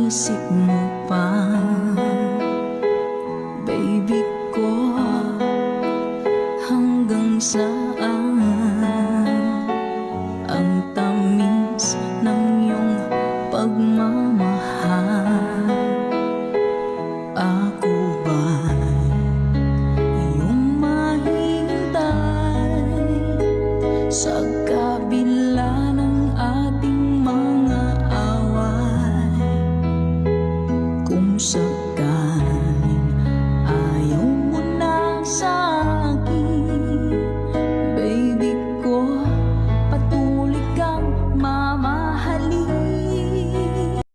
Iniisip mo pa, baby ko, hanggang saan ang tamis ng iyong pagmamahal? Ako ba'y iyong mahihintay sa kabila ng ating mga away? Kung sa